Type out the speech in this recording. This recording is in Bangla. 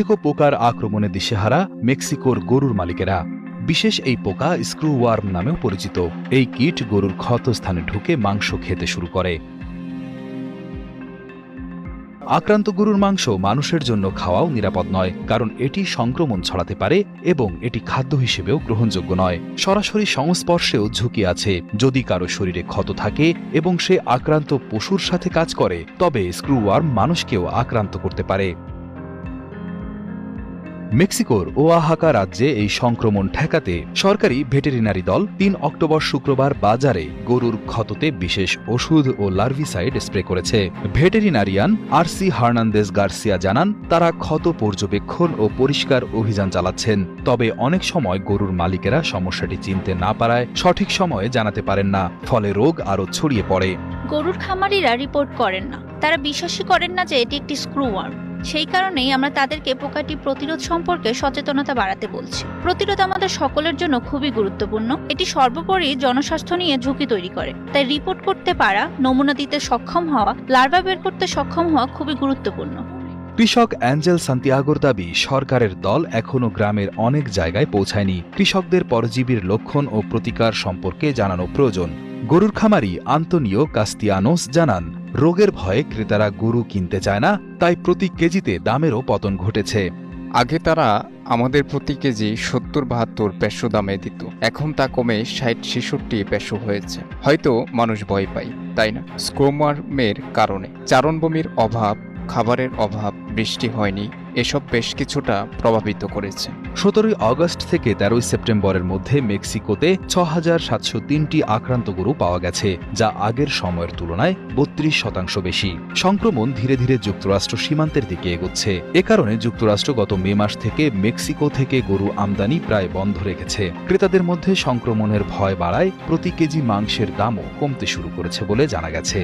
পোকার আক্রমণে দিশেহারা মেক্সিকোর গরুর মালিকেরা। বিশেষ এই পোকা স্ক্রু ওয়ার্ম নামেও পরিচিত। এই কীট গরুর ক্ষতস্থানে ঢুকে মাংস খেতে শুরু করে। আক্রান্ত গরুর মাংস মানুষের জন্য খাওয়াও নিরাপদ নয়, কারণ এটি সংক্রমণ ছড়াতে পারে এবং এটি খাদ্য হিসেবেও গ্রহণযোগ্য নয়। সরাসরি সংস্পর্শেও ঝুঁকি আছে। যদি কারো শরীরে ক্ষত থাকে এবং সে আক্রান্ত পশুর সাথে কাজ করে, তবে স্ক্রুওয়ার্ম মানুষকেও আক্রান্ত করতে পারে। মেক্সিকোর ওয়াহাকা রাজ্যে এই সংক্রমণ ঠেকাতে সরকারি ভেটেরিনারি দল ৩ অক্টোবর শুক্রবার বাজারে গরুর ক্ষততে বিশেষ ওষুধ ও লার্ভিসাইড স্প্রে করেছে। ভেটেরিনারিয়ান আরসি হার্নান্দেজ গার্সিয়া জানান, তারা ক্ষত পর্যবেক্ষণ ও পরিষ্কার অভিযান চালাচ্ছেন। তবে অনেক সময় গরুর মালিকেরা সমস্যাটি চিনতে না পারায় সঠিক সময়ে জানাতে পারেন না, ফলে রোগ আরও ছড়িয়ে পড়ে। গরুর খামারিরা রিপোর্ট করেন না। তারা বিশ্বাসই করেন না যে এটি একটি স্ক্রুওয়ার্ম। সেই কারণেই আমরা তাদেরকে পোকাটি প্রতিরোধ সম্পর্কে সচেতনতা বাড়াতে বলছি। প্রতিরোধ আমাদের সকলের জন্য খুবই গুরুত্বপূর্ণ। এটি সর্বোপরি জনস্বাস্থ্য নিয়ে ঝুঁকি তৈরি করে। তাই রিপোর্ট করতে পারা, নমুনা দিতে সক্ষম হওয়া, লার্ভা বের করতে সক্ষম হওয়া খুবই গুরুত্বপূর্ণ। কৃষক অ্যাঞ্জেল সান্তিয়াগোর দাবি, সরকারের দল এখনও গ্রামের অনেক জায়গায় পৌঁছায়নি। কৃষকদের পরজীবীর লক্ষণ ও প্রতিকার সম্পর্কে জানানো প্রয়োজন। গরুর খামারি আন্তোনিও কাস্তিয়ানোস জানান, রোগের ভয়ে ক্রেতারা গরু কিনতে চায় না, তাই প্রতি কেজিতে দামেরও পতন ঘটেছে। আগে তারা আমাদের প্রতি কেজি ৭০-৭২ পেসো দামে দিত, এখন তা কমে ৬০-৬৬ পেসো হয়েছে। হয়তো মানুষ ভয় পায়, তাই না? স্ক্রুওয়ার্মের কারণে চারণভূমির অভাব, খাবারের অভাব, বৃষ্টি হয়নি, এসব বেশ কিছুটা প্রভাবিত করেছে। ১৭ আগস্ট থেকে ১৩ সেপ্টেম্বরের মধ্যে মেক্সিকোতে ৬,৭০৩টি আক্রান্ত গরু পাওয়া গেছে, যা আগের সময়ের তুলনায় ৩২% বেশি। সংক্রমণ ধীরে ধীরে যুক্তরাষ্ট্র সীমান্তের দিকে এগোচ্ছে। এ কারণে যুক্তরাষ্ট্র গত মে মাস থেকে মেক্সিকো থেকে গরু আমদানি প্রায় বন্ধ রেখেছে। ক্রেতাদের মধ্যে সংক্রমণের ভয় বাড়ায় প্রতি কেজি মাংসের দামও কমতে শুরু করেছে বলে জানা গেছে।